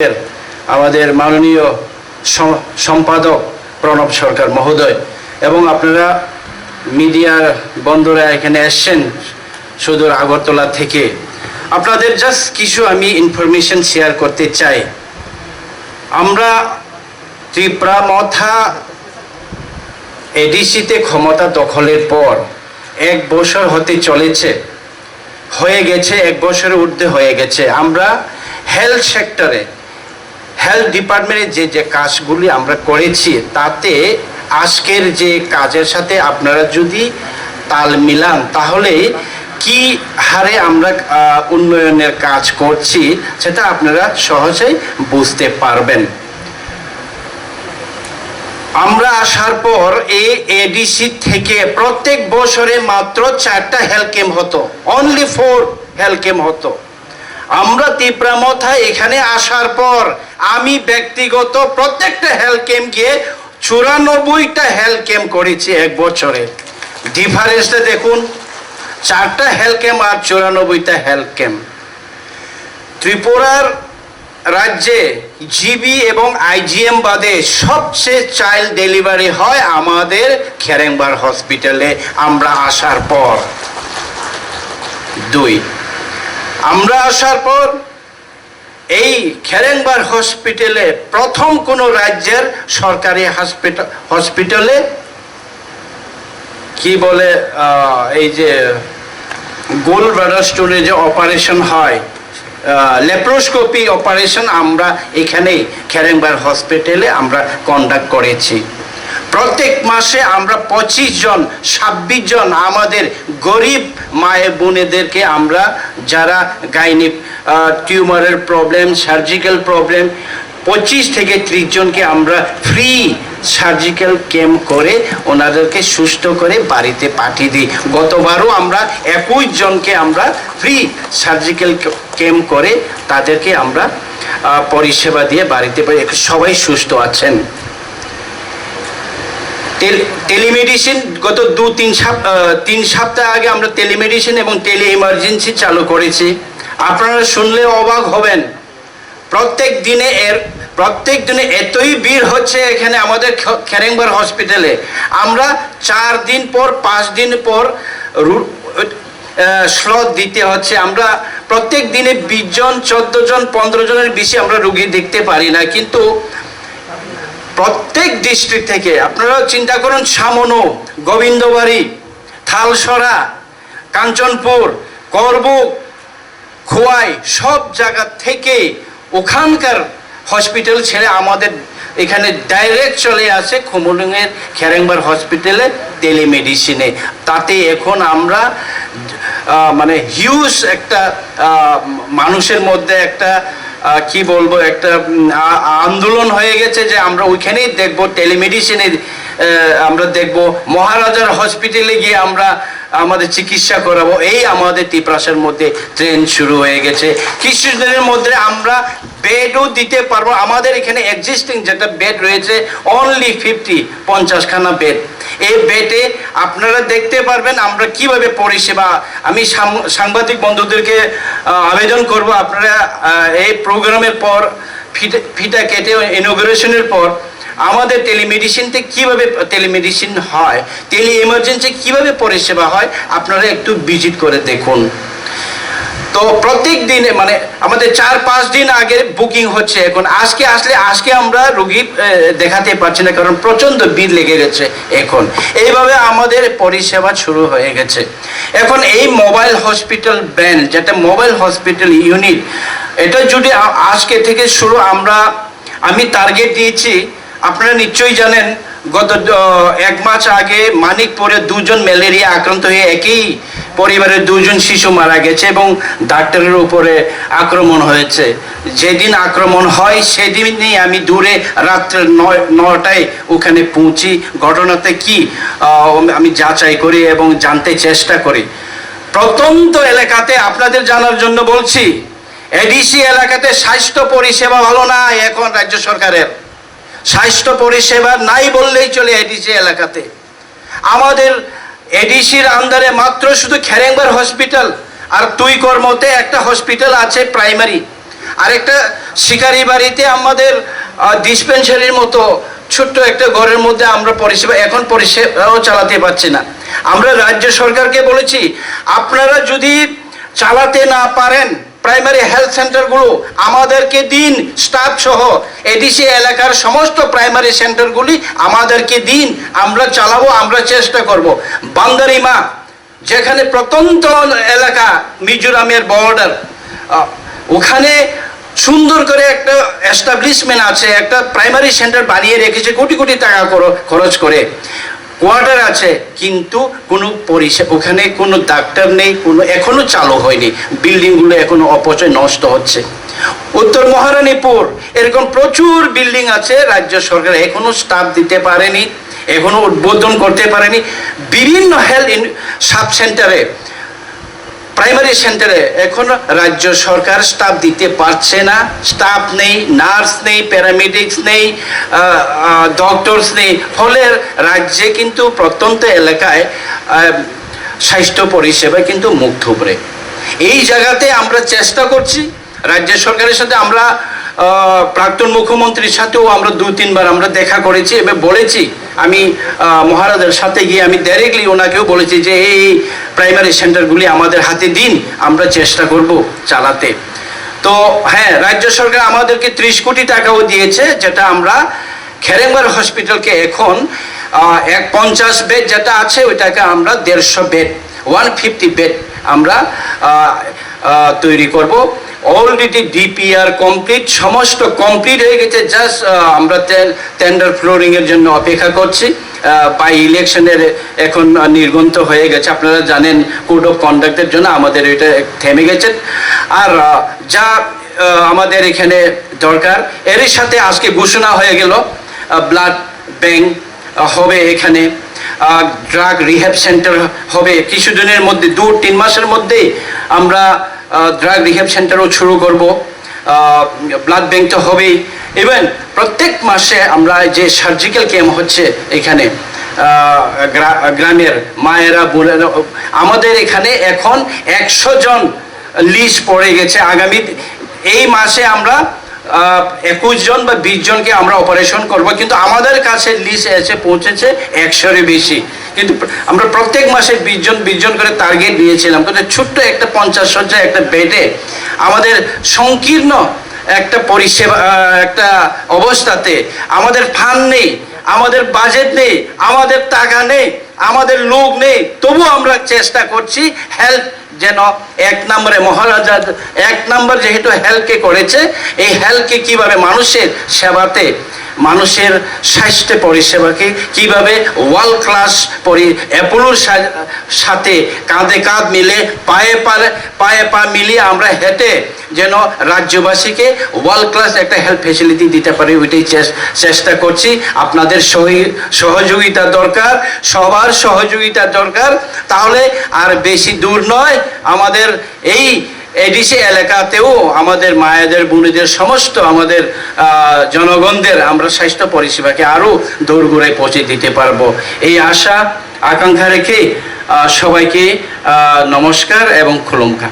আমাদের মাননীয় সম্পাদক প্রণব সরকার মহোদয় এবং আপনারা মিডিয়ার বন্ধুরা এখানে এসেছেন সুদূর আগরতলা থেকে, আপনাদের জাস্ট কিছু আমি ইনফরমেশন শেয়ার করতে চাই। আমরা ত্রিপুরা মথা এডিসিতে ক্ষমতা দখলের পর 1 বছর হতে চলেছে, হয়ে গেছে 1 বছরের ঊর্ধ্বে হয়ে গেছে। আমরা হেলথ সেক্টরে, হেলথ ডিপার্টমেন্টে যে কাজগুলি আমরা করেছি, তাতে আজকের যে কাজের সাথে আপনারা যদি তাল মিলান তাহলে কি হারে আমরা উন্নয়নের কাজ করছি সেটা আপনারা সহজেই বুঝতে পারবেন। আমরা আসার পর এই এডিসি থেকে প্রত্যেক বছরে মাত্র 4টা হেলথ ক্যাম্প হতো, অনলি 4 হেলথ ক্যাম্প হতো। আমরা ত্রিপুরা মথায় এখানে আসার পর আমি ব্যক্তিগত প্রত্যেকটা হেলথ ক্যাম্প গিয়ে 94টা হেলথ ক্যাম্প করেছি 1 বছরে। ডিফারেন্সটা দেখুন, 4টা হেলথ ক্যাম্প আর 94টা হেলথ ক্যাম্প। ত্রিপুরার রাজ্যে জিবি এবং আইজিএম বাদে সবচেয়ে চাইল্ড ডেলিভারি হয় আমাদের খেরেংবার হসপিটালে আমরা আসার পর। 2, আমরা আসার পর এই খেরেংবার হসপিটালে প্রথম কোনো রাজ্যের সরকারি হসপিটালে কি বলে এই যে গোল্ড ব্লাডার স্টোনে যে অপারেশন হয়, লেপ্রোস্কোপি অপারেশন, আমরা এখানেই খেরেংবার হসপিটালে আমরা কন্ডাক্ট করেছি। প্রত্যেক মাসে আমরা 25 জন 26 জন আমাদের গরিব মায়ের বোনেদেরকে আমরা, যারা গাইনি টিউমারের প্রবলেম, সার্জিক্যাল প্রবলেম, 25 থেকে 30 জনকে আমরা ফ্রি সার্জিক্যাল ক্যাম্প করে ওনাদেরকে সুস্থ করে বাড়িতে পাঠিয়ে দিই। গতবারও আমরা 21 জনকে আমরা ফ্রি সার্জিক্যাল ক্যাম্প করে তাদেরকে আমরা পরিষেবা দিয়ে বাড়িতে সবাই সুস্থ আছেন। টেলিমেডিসিন গত 2-3 সপ্তাহ আগে আমরা টেলিমেডিসিন এবং টেলি ইমার্জেন্সি চালু করেছি। আপনারা শুনলে অবাক হবেন, প্রত্যেক দিনে এতই ভিড় হচ্ছে এখানে আমাদের খেরেংবার হসপিটালে। আমরা 4 দিন পর 5 দিন পর স্লট দিতে হচ্ছে। আমরা প্রত্যেক দিনে 20 জন 14 জন 15 জনের বেশি আমরা রোগী দেখতে পারি না, কিন্তু প্রত্যেক ডিস্ট্রিক্ট থেকে, আপনারা চিন্তা করুন, সামনো, গোবিন্দবাড়ি, থালসরা, কাঞ্চনপুর, করবুক, খোয়াই, সব জায়গা থেকে ওখানকার হসপিটাল ছেড়ে আমাদের এখানে ডাইরেক্ট চলে আসে খুমুলুঙের খেরেংবার হসপিটালে টেলিমেডিসিনে। তাতে এখন আমরা মানে হিউজ একটা মানুষের মধ্যে একটা কি বলবো, একটা আন্দোলন হয়ে গেছে যে আমরা ওইখানেই দেখবো টেলিমেডিসিনে, আমরা দেখবো মহারাজার হসপিটালে গিয়ে আমরা আমাদের চিকিৎসা করাবো। এই আমাদের ত্রিপুরার মধ্যে ট্রেন শুরু হয়ে গেছে। কিছুদিনের মধ্যে আমরা বেডও দিতে পারবো। আমাদের এখানে এক্সিস্টিং যেটা বেড রয়েছে অনলি 50-খানা বেড। এই বেডে আপনারা দেখতে পারবেন আমরা কিভাবে পরিষেবা। আমি সাংবাদিক বন্ধুদেরকে আবেদন করব, আপনারা এই প্রোগ্রামের পর ফিতা কেটে ইনোগ্রেশনের পর আমাদের টেলিমেডিসিনতে কিভাবে টেলিমেডিসিন হয়, টেলি ইমার্জেন্সি কিভাবে পরিষেবা হয়, আপনারা একটু ভিজিট করে দেখুন। তো প্রত্যেক দিনে মানে আমাদের 4-5 দিন আগে বুকিং হচ্ছে। এখন আজকে আসলে আজকে আমরা রোগী দেখাতে পারছি না, কারণ প্রচণ্ড ভিড় লেগে গেছে। এখন এইভাবে আমাদের পরিষেবা শুরু হয়ে গেছে। এখন এই মোবাইল হসপিটাল ব্যান, যেটা মোবাইল হসপিটাল ইউনিট, এটা যদি আজকে থেকে শুরু, আমি টার্গেট দিয়েছি। আপনারা নিশ্চয়ই জানেন, গত 1 মাস আগে মানিকপুরে 2 জন ম্যালেরিয়া আক্রান্ত হয়ে একই পরিবারের 2 জন শিশু মারা গেছে এবং ডাক্তারের উপরে আক্রমণ হয়েছে। যেদিন আক্রমণ হয় সেদিনই আমি দূরে রাত্রে 9টায় ওখানে পৌঁছি। ঘটনাতে কি আমি যাচাই করি এবং জানতে চেষ্টা করি। প্রত্যন্ত এলাকাতে, আপনাদের জানার জন্য বলছি, এডিসি এলাকাতে স্বাস্থ্য পরিষেবা ভালো না। এখন রাজ্য সরকারের স্বাস্থ্য পরিষেবা নাই বললেই চলে। এডিসি এলাকাতে আমাদের এডিসির আন্ডারে মাত্র শুধু খেরেংবার হসপিটাল আর তুই কর্মতে একটা হসপিটাল আছে প্রাইমারি, আরেকটা শিকারি বাড়িতে আমাদের ডিসপেন্সারির মতো ছোট্ট একটা ঘরের মধ্যে আমরা পরিষেবাও চালাতে পারছি না। আমরা রাজ্য সরকারকে বলেছি, আপনারা যদি চালাতে না পারেন প্রাইমারি হেলথ সেন্টারগুলো আমাদেরকে দিন, স্টাফ সহ এডিসি এলাকার সমস্ত প্রাইমারি সেন্টারগুলি আমাদেরকে দিন, আমরা চালাবো, আমরা চেষ্টা করব। বান্দারিমা যেখানে প্রত্যন্ত এলাকা, মিজোরামের বর্ডার, ওখানে সুন্দর করে একটা এস্টাবলিশমেন্ট আছে, একটা প্রাইমারি সেন্টার বানিয়ে রেখেছে কোটি কোটি টাকা খরচ করে, কোয়ার্টার আছে, কিন্তু কোনো পরিষেবা, ওখানে কোনো ডাক্তার নেই, কোনো এখনো চালু হয়নি, বিল্ডিংগুলো এখনো অপচয়, নষ্ট হচ্ছে। উত্তর মহারানীপুর এরকম প্রচুর বিল্ডিং আছে, রাজ্য সরকার এখনো স্টাফ দিতে পারেনি, এখনো উদ্বোধন করতে পারেনি। বিভিন্ন হেলথ সাব সেন্টারে, প্রাইমারি সেন্টারে এখন রাজ্য সরকার স্টাফ দিতে পারছে না, স্টাফ নেই, নার্স নেই, প্যারামেডিক্স নেই, ডক্টরস নেই। ফলে রাজ্যে কিন্তু প্রত্যন্ত এলাকায় স্বাস্থ্য পরিষেবা কিন্তু মুখ থুবড়ে। এই জায়গাতে আমরা চেষ্টা করছি রাজ্য সরকারের সাথে, আমরা প্রাক্তন মুখ্যমন্ত্রীর সাথেও আমরা 2-3 বার আমরা দেখা করেছি এবং বলেছি, আমি মহারাজের সাথে গিয়ে আমি ডাইরেক্টলি ওনাকেও বলেছি যে এই প্রাইমারি সেন্টারগুলি আমাদের হাতে দিন, আমরা চেষ্টা করব চালাতে। তো হ্যাঁ, রাজ্য সরকার আমাদেরকে 30 কোটি টাকাও দিয়েছে, যেটা আমরা খেরেঙ্গার হসপিটালকে এখন 50 বেড যেটা আছে ওইটাকে আমরা 150 বেড, 150 বেড আমরা তৈরি করব। অলরেডি ডিপিআর কমপ্লিট, সমস্ত কমপ্লিট হয়ে গেছে, জাস্ট আমরা টেন্ডার ফ্লোরিংয়ের জন্য অপেক্ষা করছি। বাই ইলেকশনের এখন নির্গন্ত হয়ে গেছে, আপনারা জানেন কোড অফ কন্ডাক্টের জন্য আমাদের এটা থেমে গেছে। আর যা আমাদের এখানে দরকার, এরই সাথে আজকে ঘোষণা হয়ে গেল ব্লাড ব্যাংক হবে এখানে, ড্রাগ রিহ্যাব সেন্টার হবে কিছুদিনের মধ্যে, 2-3 মাসের মধ্যেই আমরা ড্রাগ রিহ্যাব সেন্টারও শুরু করব। ব্লাড ব্যাংক তো হবেই। ইভেন প্রত্যেক মাসে আমরা যে সার্জিক্যাল ক্যাম্প হচ্ছে এখানে গ্রামের মায়েরা, বোনেরা, আমাদের এখানে এখন 100 জন লিস্ট পড়ে গেছে। আগামী এই মাসে আমরা 21 জন বা 20 জনকে আমরা অপারেশন করব, কিন্তু আমাদের কাছে লিস্ট এসে পৌঁছেছে 100-এর বেশি। কিন্তু আমরা প্রত্যেক মাসে 20 জন করে টার্গেট দিয়েছিলাম, কিন্তু ছোট্ট একটা 50 শয্যা একটা বেডে আমাদের সংকীর্ণ একটা পরিষেবা, একটা অবস্থাতে আমাদের ফান্ড নেই, আমাদের বাজেট নেই, আমাদের টাকা নেই, আমাদের লোক নেই, তবু আমরা চেষ্টা করছি হেলথ যেন 1 নম্বরে, মহারাজা 1 নম্বর যেহেতু হেলথকে করেছে, এই হেলথকে কিভাবে মানুষের সেবাতে, মানুষের স্বাস্থ্য পরিষেবাকে কিভাবে ওয়ার্ল্ড ক্লাস অ্যাপোলোর সাথে কাঁধে কাঁধ মিলে, পায়ে পা মিলিয়ে আমরা হেঁটে যেন রাজ্যবাসীকে ওয়ার্ল্ড ক্লাস একটা হেলথ ফেসিলিটি দিতে পারি, ওইটাই চেষ্টা করছি। আপনাদের সহযোগিতা দরকার, সবার সহযোগিতা দরকার, তাহলে আর বেশি দূর নয়, আমাদের এই এডিসি এলাকাতেও আমাদের মায়েদের, বোনেদের, সমস্ত আমাদের জনগণদের আমরা স্বাস্থ্য পরিষেবাকে আরও দোরগোড়ায় পৌঁছে দিতে পারবো। এই আশা আকাঙ্ক্ষা রেখে সবাইকে নমস্কার এবং খুলুমখা।